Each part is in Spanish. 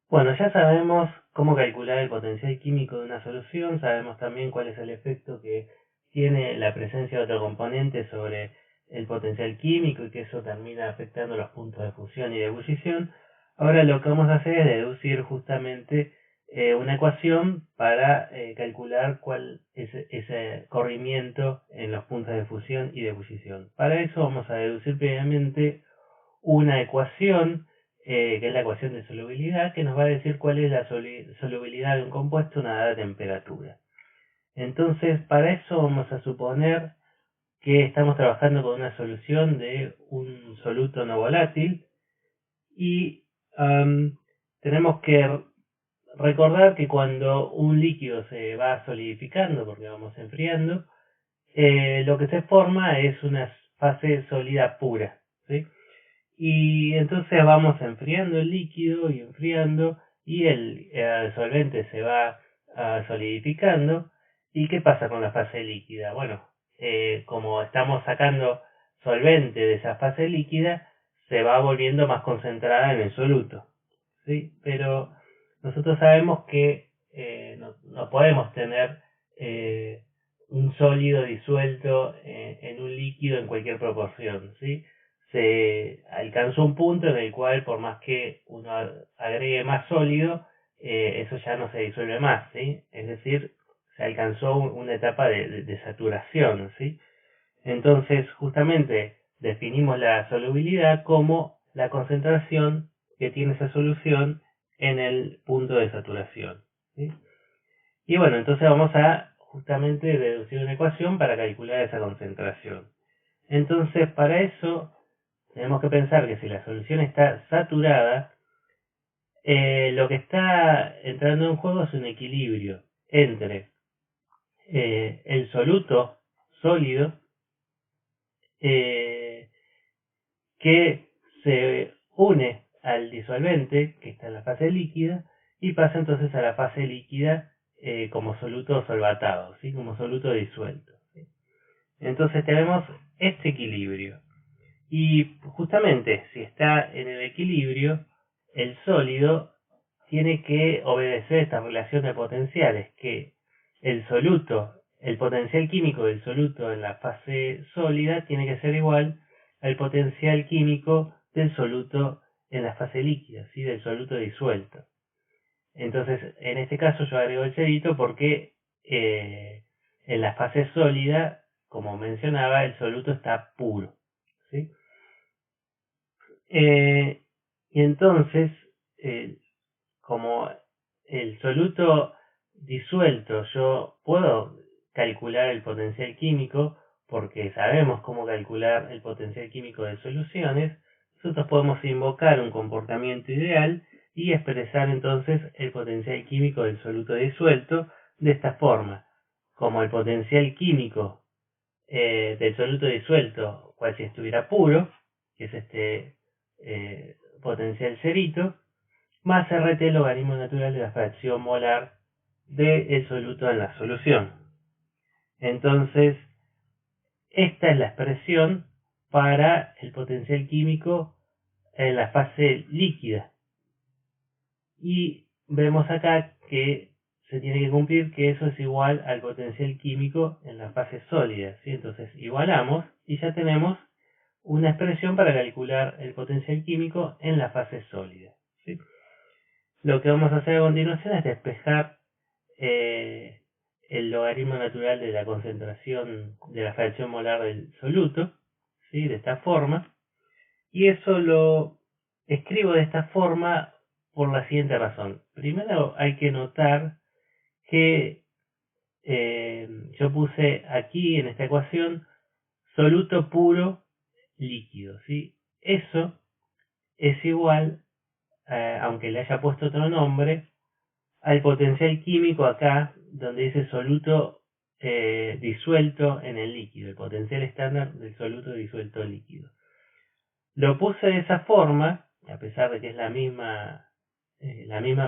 Bueno, ya sabemos cómo calcular el potencial químico de una solución, sabemos también cuál es el efecto que tiene la presencia de otro componente sobre el potencial químico y que eso termina afectando los puntos de fusión y de ebullición. Ahora lo que vamos a hacer es deducir justamente una ecuación para calcular cuál es ese corrimiento en los puntos de fusión y de ebullición. Para eso vamos a deducir previamente una ecuación, que es la ecuación de solubilidad, que nos va a decir cuál es la solubilidad de un compuesto a una dada temperatura. Entonces, para eso vamos a suponer que estamos trabajando con una solución de un soluto no volátil y tenemos que recordar que cuando un líquido se va solidificando, porque vamos enfriando, lo que se forma es una fase sólida pura, ¿sí? Y entonces vamos enfriando el líquido y enfriando y el solvente se va solidificando. ¿Y qué pasa con la fase líquida? Bueno, como estamos sacando solvente de esa fase líquida, se va volviendo más concentrada en el soluto, ¿sí? Pero nosotros sabemos que no podemos tener eh, un sólido disuelto en un líquido en cualquier proporción, ¿sí? Se alcanzó un punto en el cual por más que uno agregue más sólido, eso ya no se disuelve más, ¿sí? Es decir, se alcanzó una etapa de saturación, ¿sí? Entonces, justamente definimos la solubilidad como la concentración que tiene esa solución en el punto de saturación, ¿sí? Y bueno, entonces vamos a justamente deducir una ecuación para calcular esa concentración. Entonces, para eso tenemos que pensar que si la solución está saturada, lo que está entrando en juego es un equilibrio entre el soluto sólido, eh, que se une al disolvente, que está en la fase líquida, y pasa entonces a la fase líquida como soluto solvatado, ¿sí? Como soluto disuelto, ¿sí? Entonces tenemos este equilibrio. Y justamente si está en el equilibrio, el sólido tiene que obedecer esta relación de potenciales, que el soluto, el potencial químico del soluto en la fase sólida tiene que ser igual al potencial químico del soluto en la fase líquida, ¿sí? Del soluto disuelto. Entonces, en este caso yo agrego el cerito porque en la fase sólida, como mencionaba, el soluto está puro, ¿sí? Y entonces, eh, como el soluto disuelto, yo puedo calcular el potencial químico, porque sabemos cómo calcular el potencial químico de soluciones, nosotros podemos invocar un comportamiento ideal y expresar entonces el potencial químico del soluto disuelto de esta forma. Como el potencial químico del soluto disuelto, cual si estuviera puro, que es este potencial cerito, más RT logaritmo natural de la fracción molar del soluto en la solución. Entonces, esta es la expresión para el potencial químico en la fase líquida. Y vemos acá que se tiene que cumplir que eso es igual al potencial químico en la fase sólida, ¿sí? Entonces igualamos y ya tenemos una expresión para calcular el potencial químico en la fase sólida, ¿sí? Lo que vamos a hacer a continuación es despejar eh, el logaritmo natural de la concentración de la fracción molar del soluto, ¿sí? De esta forma, y eso lo escribo de esta forma por la siguiente razón. Primero hay que notar que yo puse aquí en esta ecuación soluto puro líquido, ¿sí? Eso es igual, aunque le haya puesto otro nombre, al potencial químico acá, donde dice soluto disuelto en el líquido, el potencial estándar del soluto disuelto líquido. Lo puse de esa forma, a pesar de que es la misma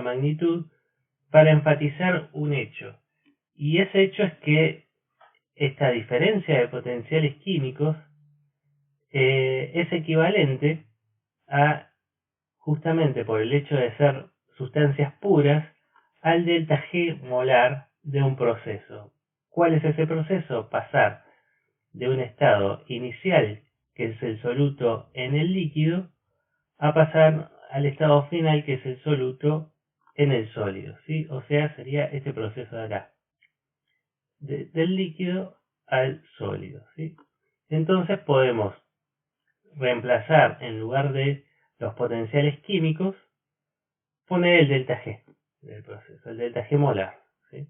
magnitud, para enfatizar un hecho. Y ese hecho es que esta diferencia de potenciales químicos es equivalente a, justamente por el hecho de ser sustancias puras al delta G molar de un proceso. ¿Cuál es ese proceso? Pasar de un estado inicial, que es el soluto en el líquido, a pasar al estado final, que es el soluto en el sólido, ¿sí? O sea, sería este proceso de acá, del líquido al sólido, ¿sí? Entonces podemos reemplazar, en lugar de los potenciales químicos, poner el delta G del proceso, el delta G molar, ¿sí?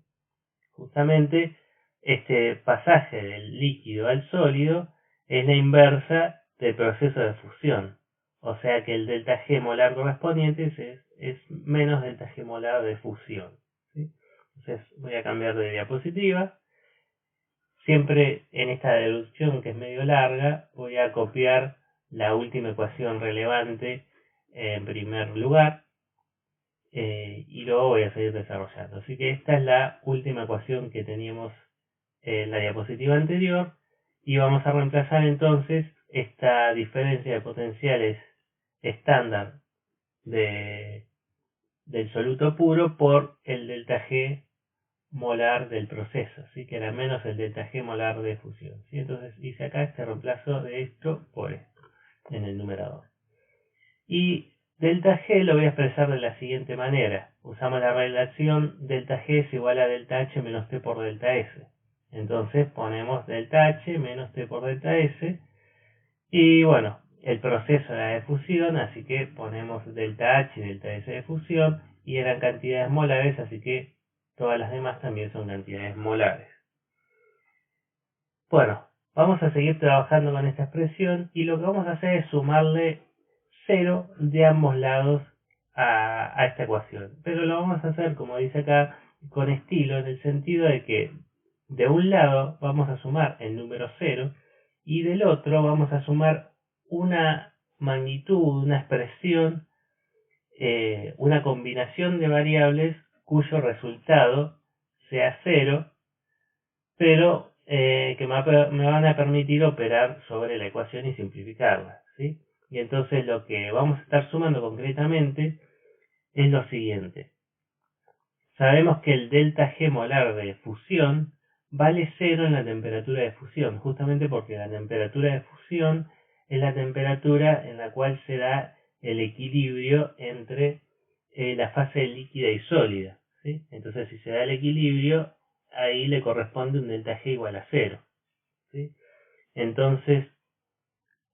Justamente este pasaje del líquido al sólido es la inversa del proceso de fusión. O sea que el delta G molar correspondiente es menos delta G molar de fusión, ¿sí? Entonces voy a cambiar de diapositiva. Siempre en esta deducción, que es medio larga, voy a copiar la última ecuación relevante en primer lugar, y luego voy a seguir desarrollando. Así que esta es la última ecuación que teníamos en la diapositiva anterior, y vamos a reemplazar entonces esta diferencia de potenciales estándar del soluto puro por el delta G molar del proceso, ¿sí? Que era menos el delta G molar de fusión, ¿sí? Entonces hice acá este reemplazo de esto por esto en el numerador. Y delta G lo voy a expresar de la siguiente manera. Usamos la relación delta G es igual a delta H menos T por delta S. Entonces ponemos delta H menos T por delta S. Y bueno, el proceso era de fusión, así que ponemos delta H y delta S de fusión. Y eran cantidades molares, así que todas las demás también son cantidades molares. Bueno, vamos a seguir trabajando con esta expresión, y lo que vamos a hacer es sumarle 0 de ambos lados a esta ecuación. Pero lo vamos a hacer, como dice acá, con estilo, en el sentido de que de un lado vamos a sumar el número 0 y del otro vamos a sumar una magnitud, una expresión, una combinación de variables cuyo resultado sea 0, pero que me van a permitir operar sobre la ecuación y simplificarla, ¿sí? Y entonces lo que vamos a estar sumando concretamente es lo siguiente. Sabemos que el delta G molar de fusión vale 0 en la temperatura de fusión, justamente porque la temperatura de fusión es la temperatura en la cual se da el equilibrio entre la fase líquida y sólida, ¿sí? Entonces, si se da el equilibrio, ahí le corresponde un delta G igual a 0, ¿sí? Entonces,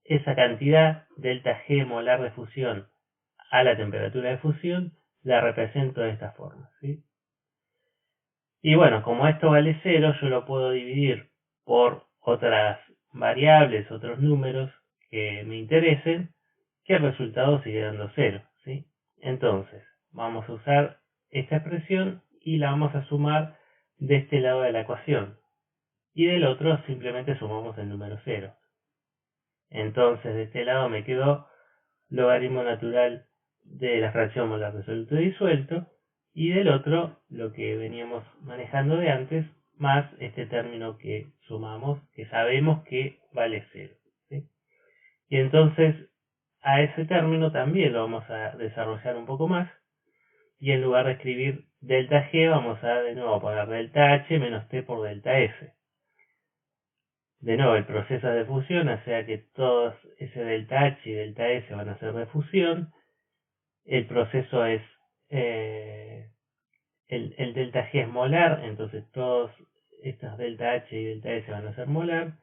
esa cantidad, delta G molar de fusión a la temperatura de fusión, la represento de esta forma, ¿sí? Y bueno, como esto vale 0, yo lo puedo dividir por otras variables, otros números que me interesen, que el resultado sigue dando 0, ¿sí? Entonces, vamos a usar esta expresión y la vamos a sumar de este lado de la ecuación. Y del otro simplemente sumamos el número 0. Entonces, de este lado me quedó logaritmo natural de la fracción molar de soluto disuelto, y del otro lo que veníamos manejando de antes, más este término que sumamos, que sabemos que vale 0, ¿sí? Y entonces a ese término también lo vamos a desarrollar un poco más, y en lugar de escribir delta G vamos a de nuevo poner delta H menos T por delta S. De nuevo, el proceso de fusión, o sea que todos ese delta H y delta S van a ser de fusión. El proceso es, el delta G es molar, entonces todos estos delta H y delta S van a ser molar.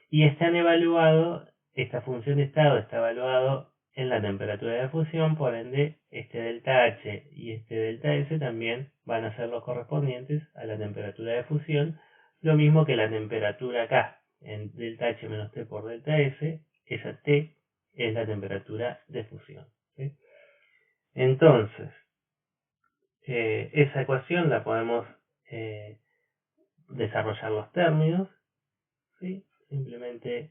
Y están evaluados, esta función de estado está evaluado en la temperatura de fusión, por ende este delta H y este delta S también van a ser los correspondientes a la temperatura de fusión, lo mismo que la temperatura acá, en delta H menos T por delta S, esa T es la temperatura de fusión, ¿sí? Entonces, esa ecuación la podemos desarrollar los términos, ¿sí? Simplemente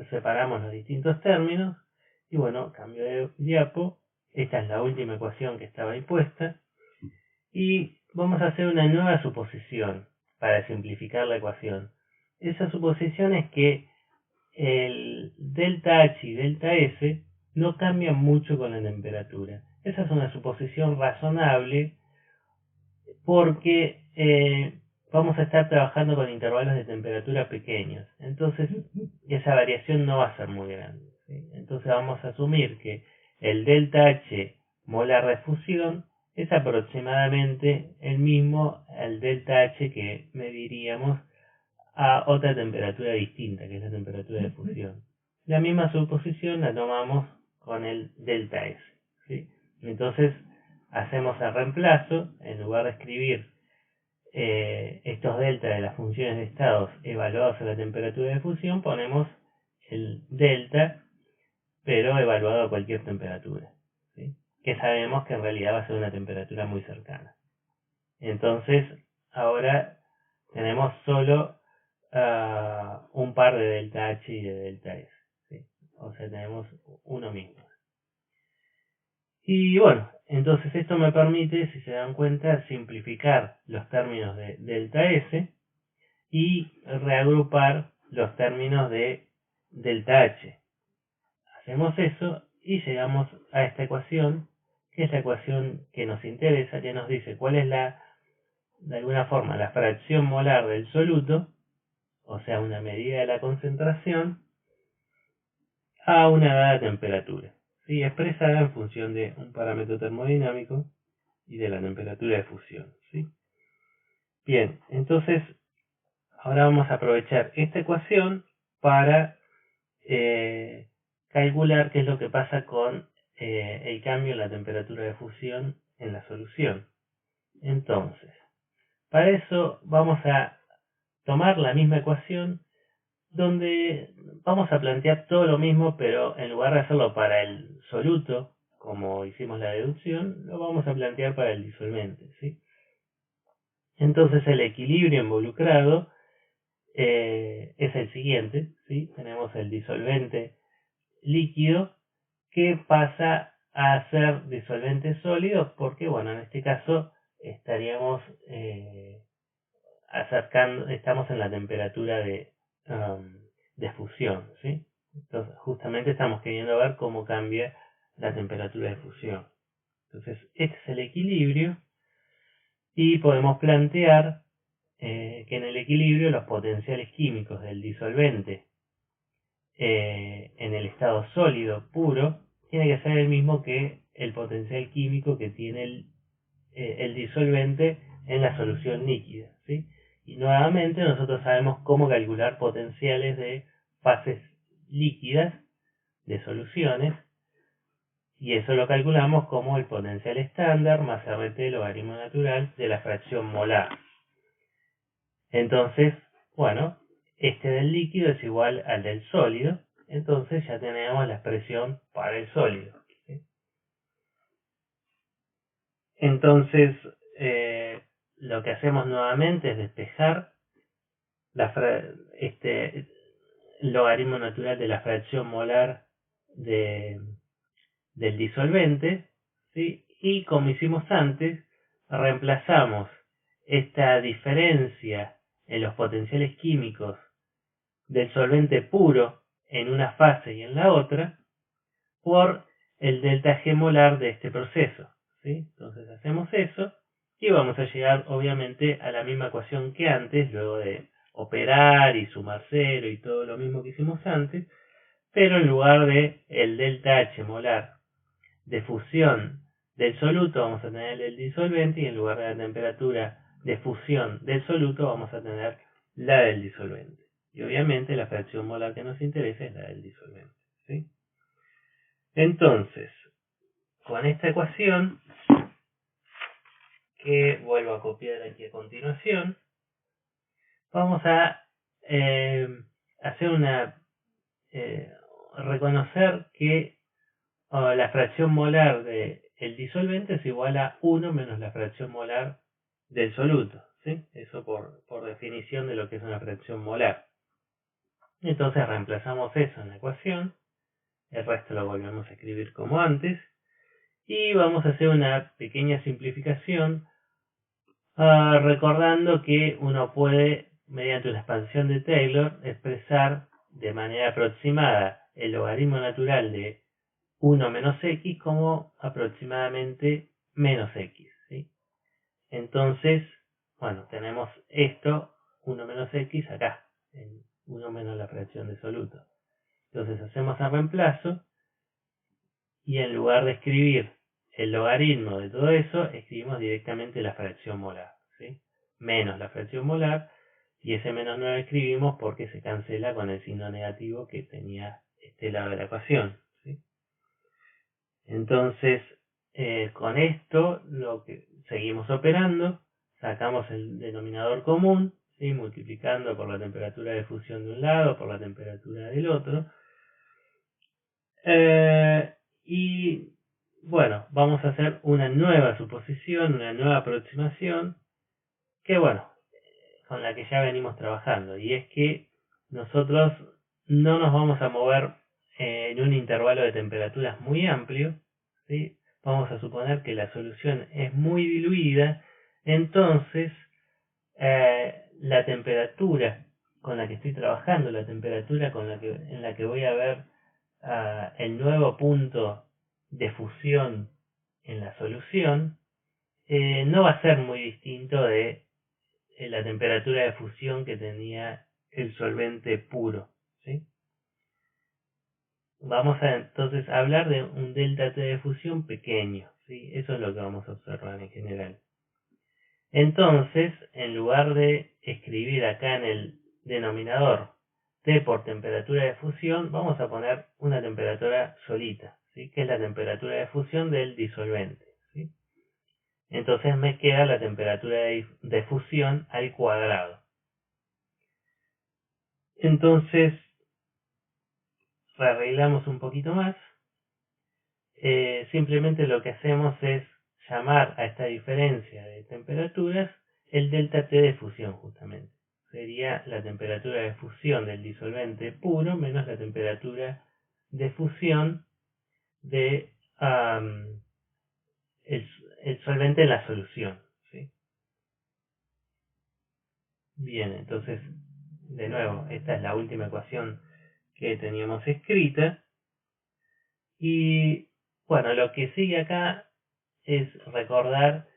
separamos los distintos términos, y bueno, cambio de diapo. Esta es la última ecuación que estaba impuesta, y vamos a hacer una nueva suposición para simplificar la ecuación. Esa suposición es que el delta H y delta S no cambian mucho con la temperatura. Esa es una suposición razonable porque vamos a estar trabajando con intervalos de temperatura pequeños. Entonces, esa variación no va a ser muy grande, ¿sí? Entonces vamos a asumir que el delta H molar de fusión es aproximadamente el mismo al delta H que mediríamos a otra temperatura distinta, que es la temperatura de fusión. La misma suposición la tomamos con el delta S, ¿sí? Entonces hacemos el reemplazo, en lugar de escribir estos delta de las funciones de estados evaluados a la temperatura de fusión, ponemos el delta, pero evaluado a cualquier temperatura, ¿sí? Que sabemos que en realidad va a ser una temperatura muy cercana. Entonces, ahora tenemos solo un par de delta H y de delta S, ¿sí? O sea, tenemos uno mismo. Y bueno, entonces esto me permite, si se dan cuenta, simplificar los términos de delta S y reagrupar los términos de delta H. Hacemos eso y llegamos a esta ecuación, que es la ecuación que nos interesa, que nos dice cuál es de alguna forma, la fracción molar del soluto, o sea, una medida de la concentración, a una dada temperatura, ¿sí? Expresada en función de un parámetro termodinámico y de la temperatura de fusión, ¿sí? Bien, entonces ahora vamos a aprovechar esta ecuación para calcular qué es lo que pasa con el cambio en la temperatura de fusión en la solución. Entonces, para eso vamos a tomar la misma ecuación donde vamos a plantear todo lo mismo, pero en lugar de hacerlo para el soluto, como hicimos la deducción, lo vamos a plantear para el disolvente, ¿sí? Entonces el equilibrio involucrado es el siguiente, ¿sí? Tenemos el disolvente líquido que pasa a ser disolvente sólido porque, bueno, en este caso estaríamos estamos en la temperatura de fusión, ¿sí? Entonces, justamente estamos queriendo ver cómo cambia la temperatura de fusión. Entonces, este es el equilibrio y podemos plantear que en el equilibrio los potenciales químicos del disolvente en el estado sólido puro tiene que ser el mismo que el potencial químico que tiene el disolvente en la solución líquida, ¿sí? Y nuevamente nosotros sabemos cómo calcular potenciales de fases líquidas de soluciones, y eso lo calculamos como el potencial estándar más RT logaritmo natural de la fracción molar. Entonces, bueno, este del líquido es igual al del sólido, entonces ya tenemos la expresión para el sólido, ¿sí? Entonces, lo que hacemos nuevamente es despejar este logaritmo natural de la fracción molar del disolvente, ¿sí? Y como hicimos antes, reemplazamos esta diferencia en los potenciales químicos del solvente puro en una fase y en la otra por el delta G molar de este proceso, ¿sí? Entonces hacemos eso y vamos a llegar obviamente a la misma ecuación que antes, luego de operar y sumar cero y todo lo mismo que hicimos antes, pero en lugar de el delta H molar de fusión del soluto vamos a tener el disolvente, y en lugar de la temperatura de fusión del soluto vamos a tener la del disolvente. Y obviamente la fracción molar que nos interesa es la del disolvente, ¿sí? Entonces, con esta ecuación, que vuelvo a copiar aquí a continuación, vamos a hacer reconocer que la fracción molar del disolvente es igual a 1 menos la fracción molar del soluto, ¿sí? Eso por definición de lo que es una fracción molar. Entonces reemplazamos eso en la ecuación, el resto lo volvemos a escribir como antes, y vamos a hacer una pequeña simplificación recordando que uno puede, mediante una expansión de Taylor, expresar de manera aproximada el logaritmo natural de 1 menos x como aproximadamente menos x, ¿sí? Entonces, bueno, tenemos esto, 1 menos x acá, en 1 menos la fracción de soluto. Entonces hacemos el reemplazo y en lugar de escribir el logaritmo de todo eso, escribimos directamente la fracción molar, ¿sí? Menos la fracción molar, y ese menos 9 escribimos porque se cancela con el signo negativo que tenía este lado de la ecuación, ¿sí? Entonces, con esto seguimos operando, sacamos el denominador común, ¿sí? Multiplicando por la temperatura de fusión de un lado, por la temperatura del otro. Y bueno, vamos a hacer una nueva suposición, una nueva aproximación, que bueno, con la que ya venimos trabajando, y es que nosotros no nos vamos a mover en un intervalo de temperaturas muy amplio, ¿sí? Vamos a suponer que la solución es muy diluida, entonces la temperatura con la que estoy trabajando, la temperatura en la que voy a ver el nuevo punto de fusión en la solución, no va a ser muy distinto de la temperatura de fusión que tenía el solvente puro, ¿sí? Vamos a entonces hablar de un delta T de fusión pequeño, ¿sí? Eso es lo que vamos a observar en general. Entonces, en lugar de escribir acá en el denominador T por temperatura de fusión, vamos a poner una temperatura solita, ¿sí? Que es la temperatura de fusión del disolvente, ¿sí? Entonces me queda la temperatura de fusión al cuadrado. Entonces, arreglamos un poquito más. Simplemente lo que hacemos es llamar a esta diferencia de temperaturas el delta T de fusión, justamente. Sería la temperatura de fusión del disolvente puro menos la temperatura de fusión de el solvente en la solución, ¿sí? Bien, entonces, de nuevo, esta es la última ecuación que teníamos escrita. Y bueno, lo que sigue acá es recordar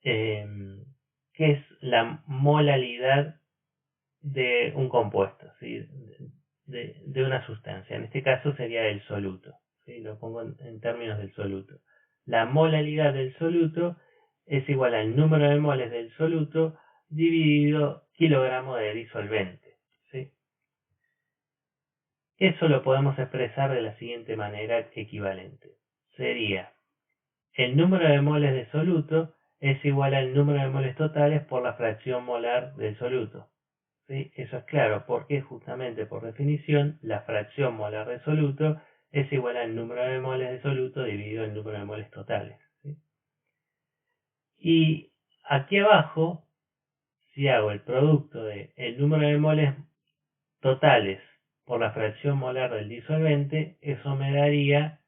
qué es la molaridad de un compuesto, ¿sí? de una sustancia. En este caso sería el soluto, ¿sí? Lo pongo en términos del soluto. La molaridad del soluto es igual al número de moles del soluto dividido kilogramo de disolvente, ¿sí? Eso lo podemos expresar de la siguiente manera equivalente. Sería el número de moles de soluto es igual al número de moles totales por la fracción molar del soluto, ¿sí? Eso es claro, porque justamente por definición la fracción molar de soluto es igual al número de moles de soluto dividido el número de moles totales, ¿sí? Y aquí abajo, si hago el producto de el número de moles totales por la fracción molar del disolvente, eso me daría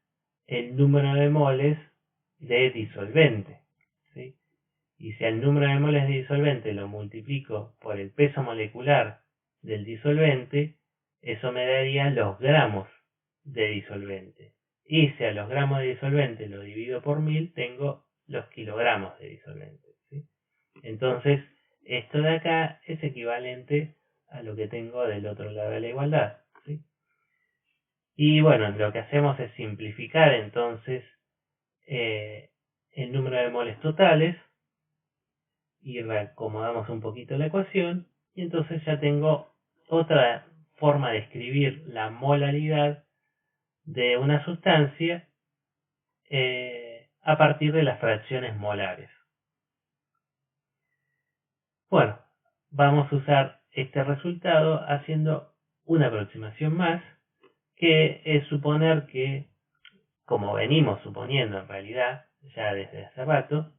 el número de moles de disolvente, ¿sí? Y si al número de moles de disolvente lo multiplico por el peso molecular del disolvente, eso me daría los gramos de disolvente. Y si a los gramos de disolvente lo divido por 1000, tengo los kilogramos de disolvente, ¿sí? Entonces, esto de acá es equivalente a lo que tengo del otro lado de la igualdad, ¿sí? Y bueno, lo que hacemos es simplificar entonces el número de moles totales y reacomodamos un poquito la ecuación y entonces ya tengo otra forma de escribir la molaridad de una sustancia a partir de las fracciones molares. Bueno, vamos a usar este resultado haciendo una aproximación más, que es suponer que, como venimos suponiendo en realidad ya desde hace rato,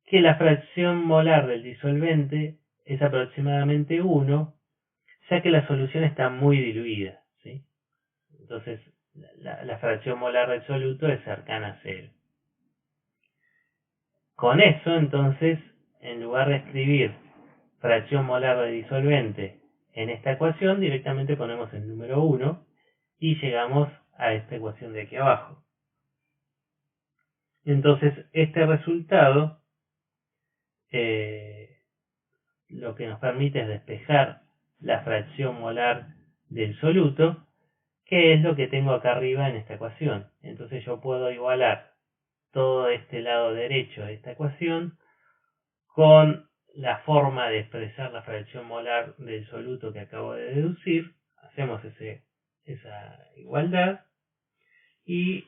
que la fracción molar del disolvente es aproximadamente 1, ya que la solución está muy diluida, ¿sí? Entonces, la fracción molar del soluto es cercana a 0. Con eso, entonces, en lugar de escribir fracción molar de disolvente en esta ecuación, directamente ponemos el número 1 y llegamos a esta ecuación de aquí abajo. Entonces, este resultado lo que nos permite es despejar la fracción molar del soluto, que es lo que tengo acá arriba en esta ecuación. Entonces yo puedo igualar todo este lado derecho de esta ecuación con la forma de expresar la fracción molar del soluto que acabo de deducir. Hacemos esa igualdad y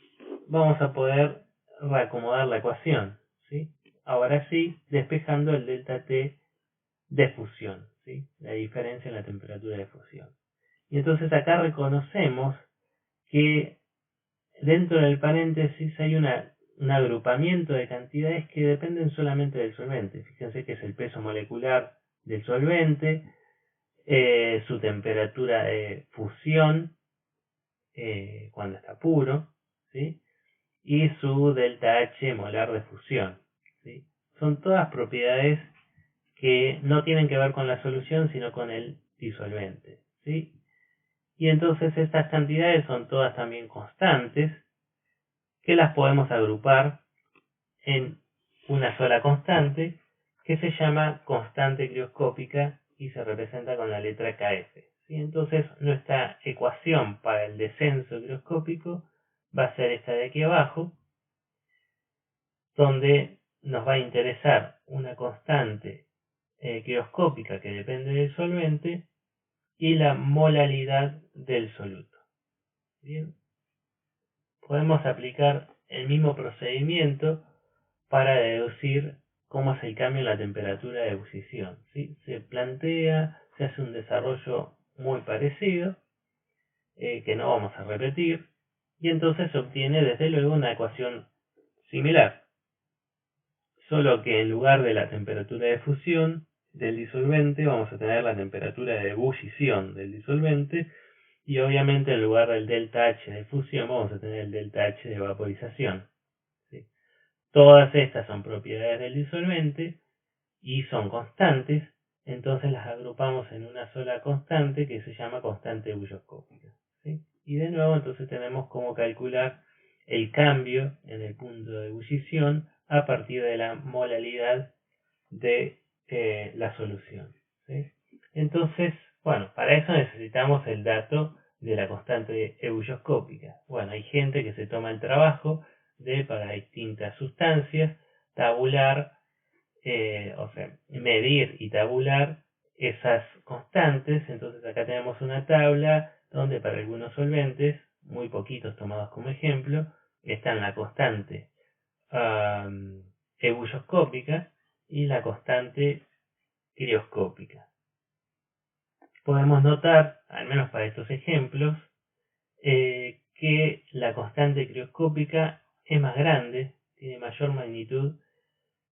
vamos a poder reacomodar la ecuación, ¿sí? Ahora sí, despejando el delta T de fusión, ¿sí? La diferencia en la temperatura de fusión. Y entonces acá reconocemos que dentro del paréntesis hay un agrupamiento de cantidades que dependen solamente del solvente. Fíjense que es el peso molecular del solvente, su temperatura de fusión cuando está puro, ¿sí? Y su delta H molar de fusión, ¿sí? Son todas propiedades que no tienen que ver con la solución, sino con el disolvente, ¿sí? Y entonces estas cantidades son todas también constantes, que las podemos agrupar en una sola constante, que se llama constante crioscópica y se representa con la letra Kf. ¿Sí? Entonces nuestra ecuación para el descenso crioscópico va a ser esta de aquí abajo, donde nos va a interesar una constante crioscópica que depende del solvente y la molalidad del soluto. Bien, podemos aplicar el mismo procedimiento para deducir cómo es el cambio en la temperatura de ebullición, ¿sí? Se plantea, se hace un desarrollo muy parecido, que no vamos a repetir, y entonces se obtiene desde luego una ecuación similar, solo que en lugar de la temperatura de fusión del disolvente vamos a tener la temperatura de ebullición del disolvente, y obviamente en lugar del delta H de fusión vamos a tener el delta H de vaporización. ¿Sí? Todas estas son propiedades del disolvente y son constantes, entonces las agrupamos en una sola constante que se llama constante ebulloscópica, ¿sí? Y de nuevo entonces tenemos cómo calcular el cambio en el punto de ebullición a partir de la molalidad de la solución, ¿sí? Entonces, bueno, para eso necesitamos el dato de la constante ebulloscópica. Bueno, hay gente que se toma el trabajo de, para distintas sustancias, tabular, o sea, medir y tabular esas constantes. Entonces acá tenemos una tabla donde para algunos solventes, muy poquitos tomados como ejemplo, están la constante ebulloscópica y la constante crioscópica. Podemos notar, al menos para estos ejemplos, que la constante crioscópica es más grande, tiene mayor magnitud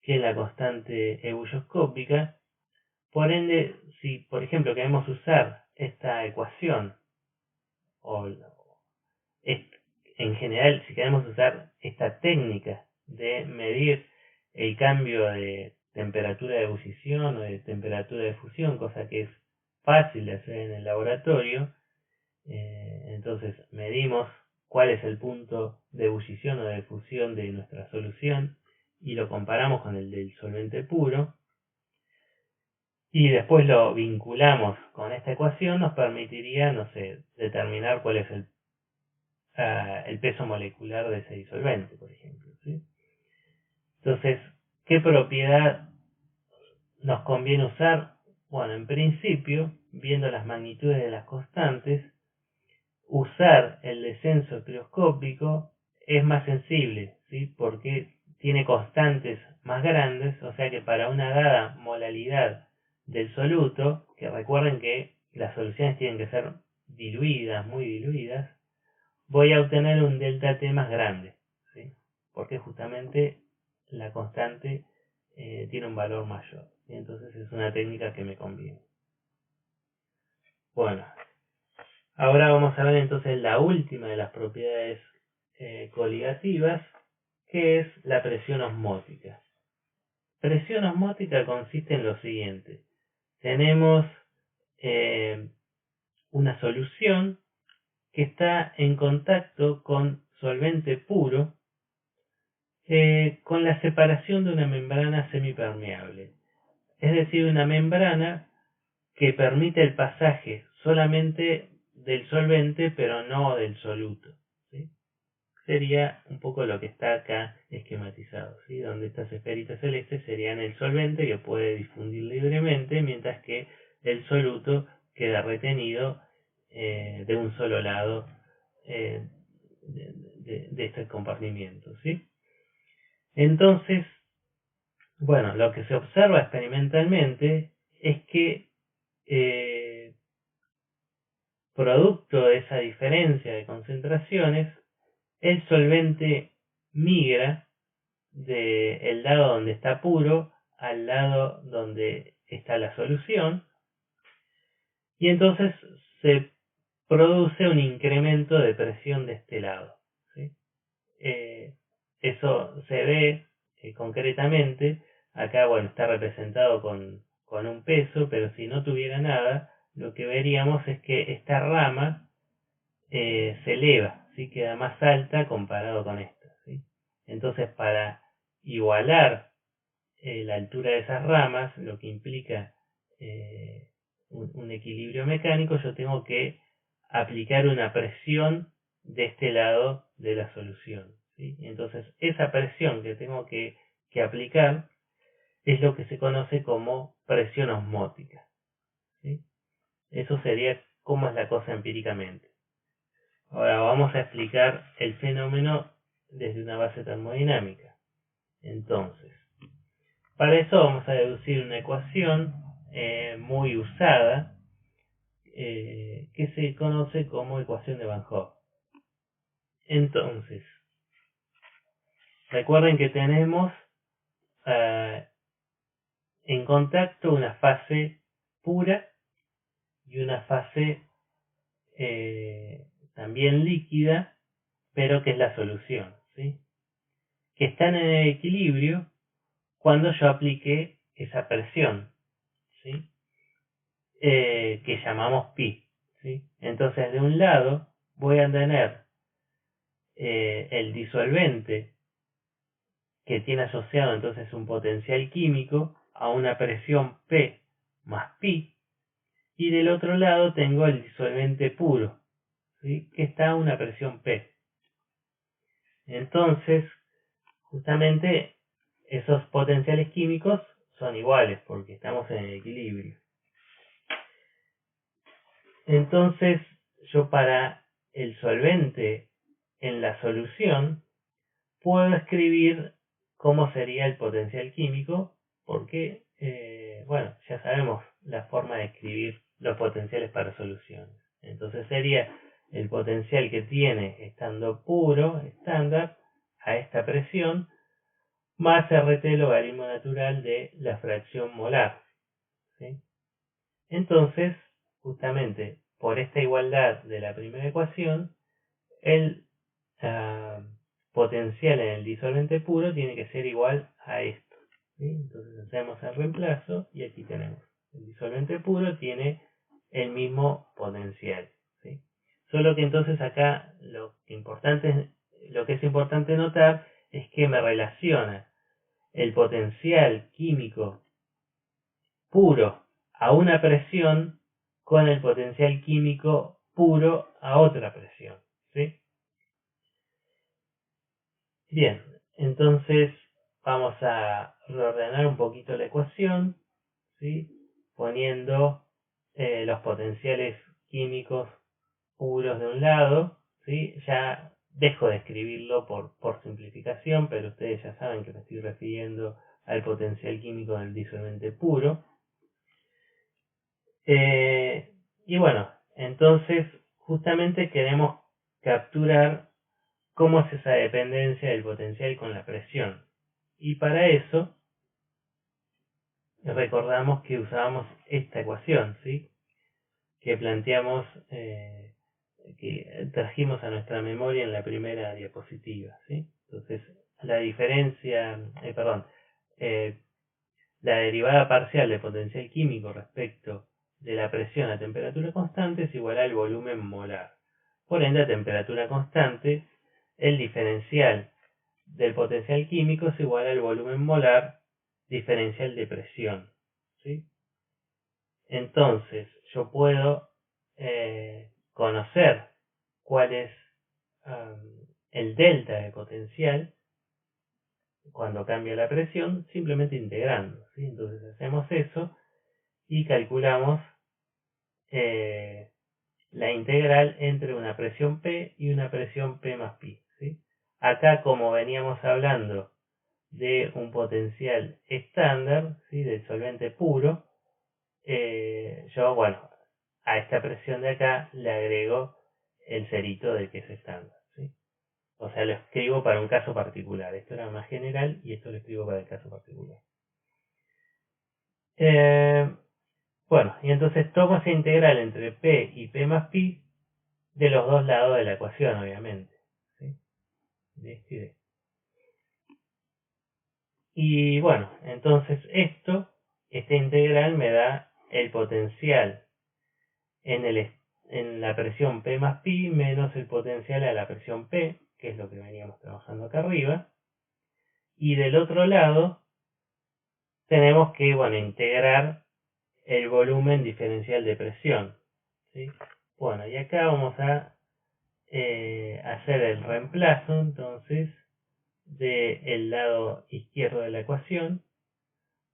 que la constante ebulloscópica. Por ende, si por ejemplo queremos usar esta ecuación, o en general si queremos usar esta técnica de medir el cambio de temperatura de ebullición o de temperatura de fusión, cosa que es fácil de hacer en el laboratorio, entonces medimos cuál es el punto de ebullición o de fusión de nuestra solución y lo comparamos con el del solvente puro y después lo vinculamos con esta ecuación, nos permitiría, no sé, determinar cuál es el peso molecular de ese disolvente, por ejemplo, ¿sí? Entonces, ¿qué propiedad nos conviene usar? Bueno, en principio, viendo las magnitudes de las constantes, usar el descenso crioscópico es más sensible, ¿sí? Porque tiene constantes más grandes, o sea que para una dada molalidad del soluto, que recuerden que las soluciones tienen que ser diluidas, muy diluidas, voy a obtener un delta T más grande, ¿sí? Porque justamente la constante tiene un valor mayor, ¿sí? Entonces es una técnica que me conviene. Bueno, ahora vamos a ver entonces la última de las propiedades coligativas, que es la presión osmótica. Presión osmótica consiste en lo siguiente. Tenemos una solución que está en contacto con solvente puro con la separación de una membrana semipermeable. Es decir, una membrana que permite el pasaje solamente del solvente, pero no del soluto, ¿sí? Sería un poco lo que está acá esquematizado, ¿sí? Donde estas esferitas celestes serían el solvente que puede difundir libremente, mientras que el soluto queda retenido de un solo lado de este compartimiento, ¿sí? Entonces, bueno, lo que se observa experimentalmente es que producto de esa diferencia de concentraciones, el solvente migra del lado donde está puro al lado donde está la solución, y entonces se produce un incremento de presión de este lado, ¿sí? Eso se ve concretamente, acá bueno, está representado con un peso, pero si no tuviera nada, lo que veríamos es que esta rama se eleva, ¿sí? Queda más alta comparado con esta, ¿sí? Entonces, para igualar la altura de esas ramas, lo que implica un equilibrio mecánico, yo tengo que aplicar una presión de este lado de la solución, ¿sí? Entonces, esa presión que tengo que aplicar es lo que se conoce como presión osmótica, ¿sí? Eso sería cómo es la cosa empíricamente. Ahora vamos a explicar el fenómeno desde una base termodinámica. Entonces, para eso vamos a deducir una ecuación muy usada que se conoce como ecuación de Van Hoff. Entonces, recuerden que tenemos en contacto una fase pura y una fase también líquida, pero que es la solución, ¿sí? Que están en el equilibrio cuando yo aplique esa presión, ¿sí? Que llamamos pi, ¿sí? Entonces, de un lado voy a tener el disolvente que tiene asociado entonces un potencial químico a una presión P más pi, y del otro lado tengo el disolvente puro, ¿sí? Que está a una presión P. Entonces, justamente esos potenciales químicos son iguales porque estamos en el equilibrio. Entonces, yo para el solvente en la solución puedo escribir cómo sería el potencial químico, porque, bueno, ya sabemos la forma de escribir los potenciales para soluciones. Entonces sería el potencial que tiene estando puro, estándar, a esta presión, más RT logaritmo natural de la fracción molar, ¿sí? Entonces, justamente por esta igualdad de la primera ecuación, el potencial en el disolvente puro tiene que ser igual a esto, ¿sí? Entonces hacemos el reemplazo y aquí tenemos el disolvente puro tiene el mismo potencial, ¿sí? Solo que entonces acá lo que es importante notar es que me relaciona el potencial químico puro a una presión con el potencial químico puro a otra presión, ¿sí? Bien, entonces vamos a reordenar un poquito la ecuación, ¿sí? Poniendo los potenciales químicos puros de un lado, ¿sí? Ya dejo de escribirlo por simplificación, pero ustedes ya saben que me estoy refiriendo al potencial químico del disolvente puro. Y bueno, entonces justamente queremos capturar cómo es esa dependencia del potencial con la presión. Y para eso recordamos que usábamos esta ecuación, ¿sí? Que planteamos, que trajimos a nuestra memoria en la primera diapositiva, ¿sí? Entonces, la diferencia, la derivada parcial del potencial químico respecto de la presión a temperatura constante es igual al volumen molar. Por ende, a temperatura constante, el diferencial del potencial químico es igual al volumen molar diferencial de presión, ¿sí? Entonces, yo puedo conocer cuál es el delta de potencial cuando cambia la presión, simplemente integrando, ¿sí? Entonces hacemos eso y calculamos la integral entre una presión P y una presión P más pi, ¿sí? Acá, como veníamos hablando de un potencial estándar, ¿sí? Del solvente puro, yo, bueno, a esta presión de acá le agrego el cerito de que es estándar, ¿sí? O sea, lo escribo para un caso particular. Esto era más general y esto lo escribo para el caso particular. Bueno, y entonces tomo esa integral entre P y P más pi de los dos lados de la ecuación, obviamente, ¿sí? De este y de este. Y bueno, entonces esta integral me da el potencial en la presión P más pi menos el potencial a la presión P, que es lo que veníamos trabajando acá arriba. Y del otro lado tenemos que, bueno, integrar el volumen diferencial de presión, ¿sí? Bueno, y acá vamos a hacer el reemplazo entonces del lado izquierdo de la ecuación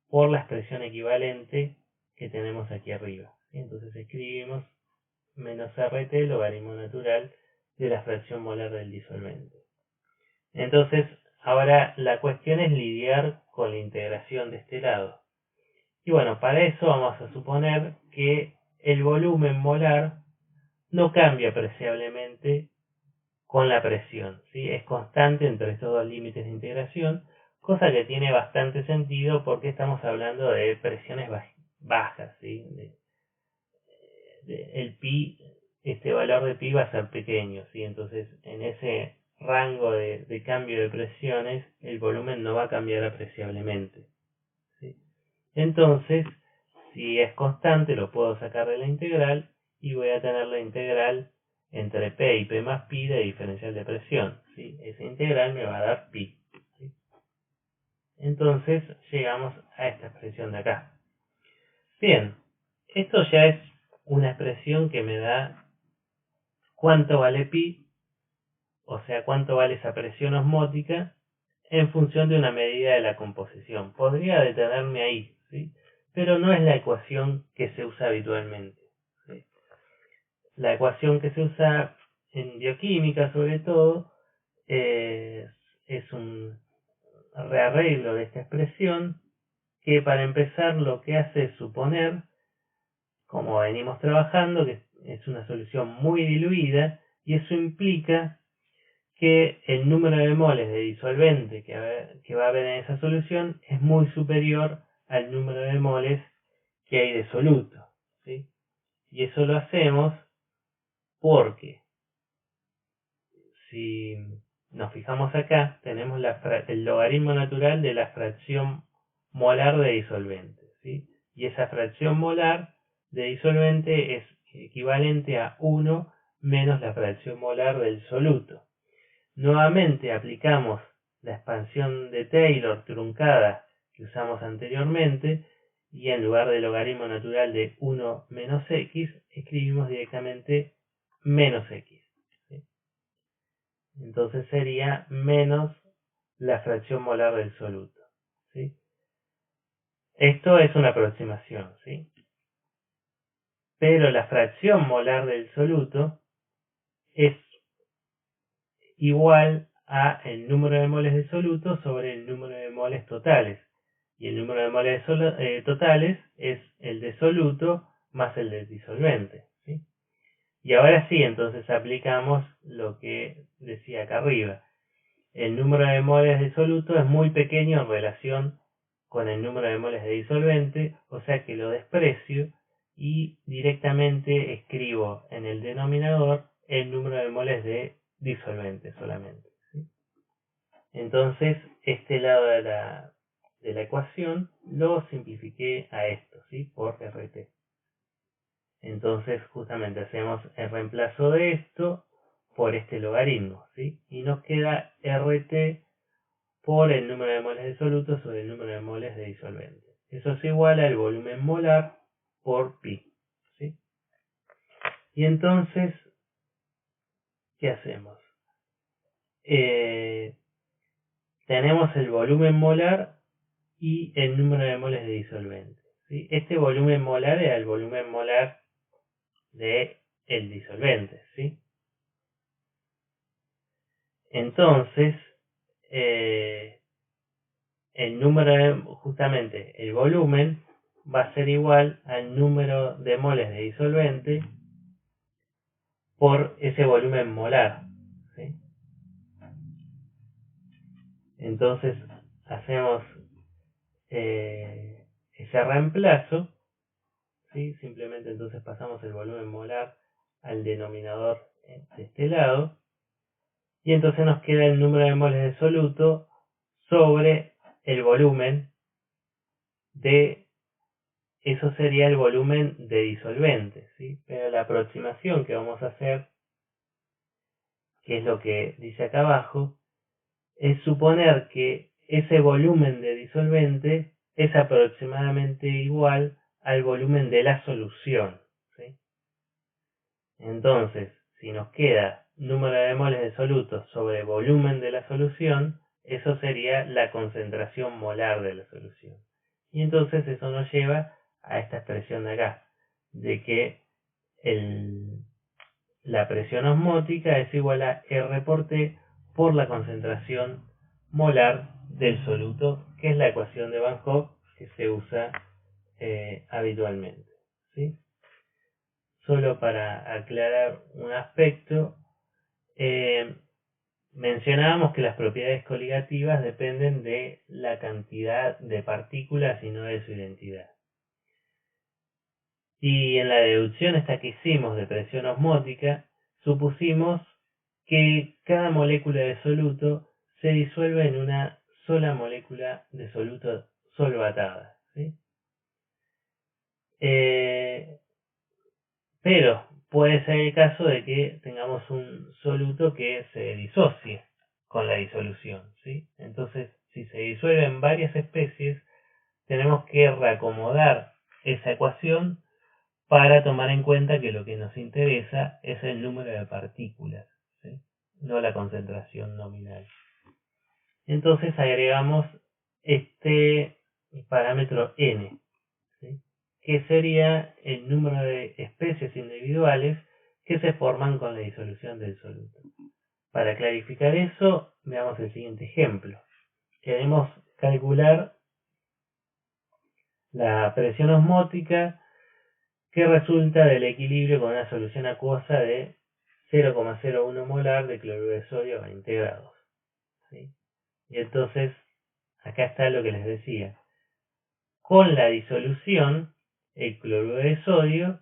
por la expresión equivalente que tenemos aquí arriba, ¿sí? Entonces escribimos menos RT, logaritmo natural de la fracción molar del disolvente. Entonces, ahora la cuestión es lidiar con la integración de este lado. Y bueno, para eso vamos a suponer que el volumen molar no cambia apreciablemente con la presión, ¿sí? Es constante entre estos dos límites de integración, cosa que tiene bastante sentido porque estamos hablando de presiones bajas, ¿sí? El pi, este valor de pi va a ser pequeño, ¿sí? Entonces, en ese rango de cambio de presiones, el volumen no va a cambiar apreciablemente, ¿sí? Entonces, si es constante, lo puedo sacar de la integral y voy a tener la integral entre P y P más pi de diferencial de presión, ¿sí? Esa integral me va a dar pi, ¿sí? Entonces llegamos a esta expresión de acá. Bien, esto ya es una expresión que me da cuánto vale pi, o sea, cuánto vale esa presión osmótica en función de una medida de la composición. Podría detenerme ahí, ¿sí? Pero no es la ecuación que se usa habitualmente, ¿sí? La ecuación que se usa en bioquímica, sobre todo, es un rearreglo de esta expresión que, para empezar, lo que hace es suponer, como venimos trabajando, que es una solución muy diluida, y eso implica que el número de moles de disolvente que va a haber en esa solución es muy superior al número de moles que hay de soluto, ¿sí? Y eso lo hacemos porque, si nos fijamos acá, tenemos el logaritmo natural de la fracción molar de disolvente, ¿sí? Y esa fracción molar de disolvente es equivalente a 1 menos la fracción molar del soluto. Nuevamente aplicamos la expansión de Taylor truncada que usamos anteriormente y en lugar del logaritmo natural de 1 menos x, escribimos directamente menos x, ¿sí? Entonces sería menos la fracción molar del soluto, ¿sí? Esto es una aproximación, ¿sí? Pero la fracción molar del soluto es igual a el número de moles de soluto sobre el número de moles totales. Y el número de moles totales es el de soluto más el del disolvente, ¿sí? Y ahora sí, entonces aplicamos lo que decía acá arriba. El número de moles de soluto es muy pequeño en relación con el número de moles de disolvente, o sea que lo desprecio y directamente escribo en el denominador el número de moles de disolvente solamente, ¿sí? Entonces, este lado de la ecuación lo simplifiqué a esto, ¿sí? Por RT. Entonces, justamente hacemos el reemplazo de esto por este logaritmo, ¿sí? Y nos queda RT por el número de moles de soluto sobre el número de moles de disolvente. Eso es igual al volumen molar por pi, ¿sí? Y entonces, ¿qué hacemos? Tenemos el volumen molar y el número de moles de disolvente, ¿sí? Este volumen molar es el volumen molar de el disolvente, ¿sí? Entonces, el número justamente el volumen va a ser igual al número de moles de disolvente por ese volumen molar, ¿sí? Entonces hacemos ese reemplazo, ¿sí? Simplemente entonces pasamos el volumen molar al denominador de este lado y entonces nos queda el número de moles de soluto sobre el volumen de, eso sería el volumen de disolvente, ¿sí? Pero la aproximación que vamos a hacer, que es lo que dice acá abajo, es suponer que ese volumen de disolvente es aproximadamente igual al volumen de la solución, ¿sí? Entonces, si nos queda número de moles de soluto sobre volumen de la solución, eso sería la concentración molar de la solución. Y entonces eso nos lleva a esta expresión de acá, de que la presión osmótica es igual a R por T por la concentración molar del soluto, que es la ecuación de Van Hoff que se usa habitualmente, ¿sí? Solo para aclarar un aspecto, mencionábamos que las propiedades coligativas dependen de la cantidad de partículas y no de su identidad. Y en la deducción esta que hicimos de presión osmótica, supusimos que cada molécula de soluto se disuelve en una sola molécula de soluto solvatada, ¿sí? Pero puede ser el caso de que tengamos un soluto que se disocie con la disolución, ¿sí? Entonces, si se disuelven varias especies, tenemos que reacomodar esa ecuación para tomar en cuenta que lo que nos interesa es el número de partículas, ¿sí? No la concentración nominal. Entonces agregamos este parámetro n, ¿sí? Que sería el número de especies individuales que se forman con la disolución del soluto. Para clarificar eso, veamos el siguiente ejemplo. Queremos calcular la presión osmótica que resulta del equilibrio con una solución acuosa de 0,01 molar de cloruro de sodio a 20 grados, ¿sí? Y entonces, acá está lo que les decía. Con la disolución, el cloruro de sodio,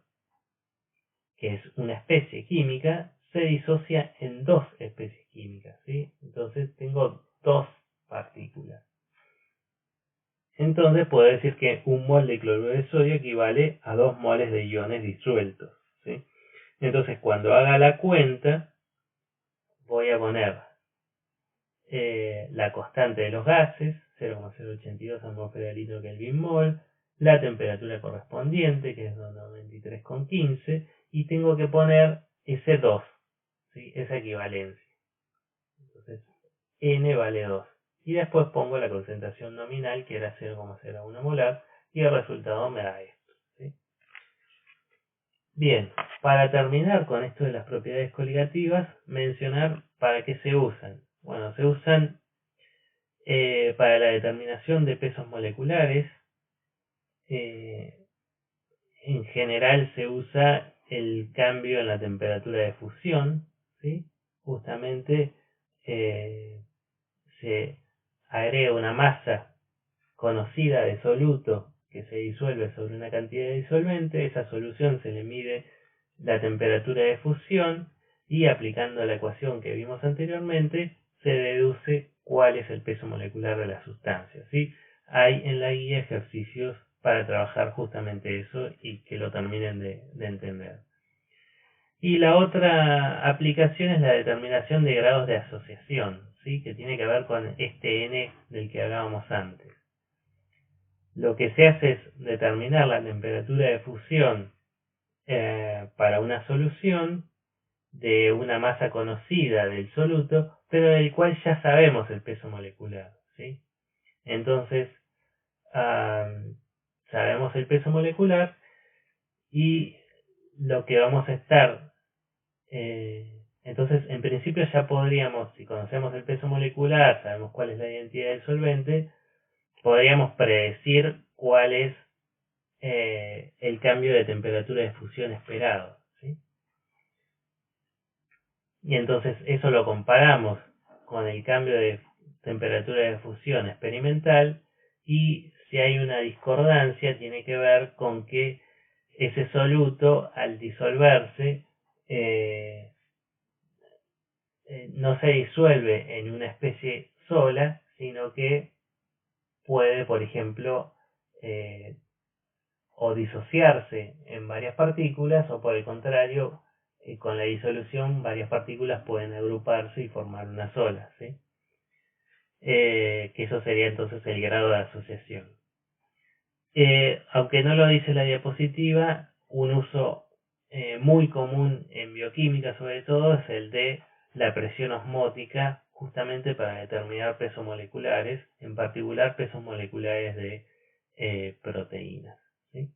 que es una especie química, se disocia en dos especies químicas, ¿sí? Entonces tengo dos partículas. Entonces puedo decir que un mol de cloruro de sodio equivale a 2 moles de iones disueltos, ¿sí? Entonces cuando haga la cuenta, voy a poner la constante de los gases, 0,082 atmósfera de litro Kelvin mol, la temperatura correspondiente, que es 93,15, y tengo que poner ese 2, ¿sí? Esa equivalencia. Entonces, N vale 2. Y después pongo la concentración nominal, que era 0,01 molar, y el resultado me da esto, ¿sí? Bien, para terminar con esto de las propiedades coligativas, mencionar para qué se usan. Bueno, se usan para la determinación de pesos moleculares. En general se usa el cambio en la temperatura de fusión, ¿sí? Justamente se agrega una masa conocida de soluto que se disuelve sobre una cantidad de disolvente, esa solución se le mide la temperatura de fusión y aplicando la ecuación que vimos anteriormente se deduce cuál es el peso molecular de la sustancia, ¿sí? Hay en la guía ejercicios para trabajar justamente eso y que lo terminen de entender. Y la otra aplicación es la determinación de grados de asociación, ¿sí? Que tiene que ver con este N del que hablábamos antes. Lo que se hace es determinar la temperatura de fusión para una solución de una masa conocida del soluto, pero del cual ya sabemos el peso molecular, ¿sí? Entonces, sabemos el peso molecular y lo que vamos a estar entonces en principio ya podríamos, si conocemos el peso molecular, sabemos cuál es la identidad del solvente, podríamos predecir cuál es el cambio de temperatura de fusión esperado, ¿sí? Y entonces eso lo comparamos con el cambio de temperatura de fusión experimental, y si hay una discordancia tiene que ver con que ese soluto al disolverse no se disuelve en una especie sola, sino que puede, por ejemplo, eh, o disociarse en varias partículas, o por el contrario, con la disolución varias partículas pueden agruparse y formar una sola, ¿sí? Que eso sería entonces el grado de asociación. Aunque no lo dice la diapositiva, un uso muy común en bioquímica sobre todo es el de la presión osmótica, justamente para determinar pesos moleculares, en particular pesos moleculares de proteínas, ¿sí?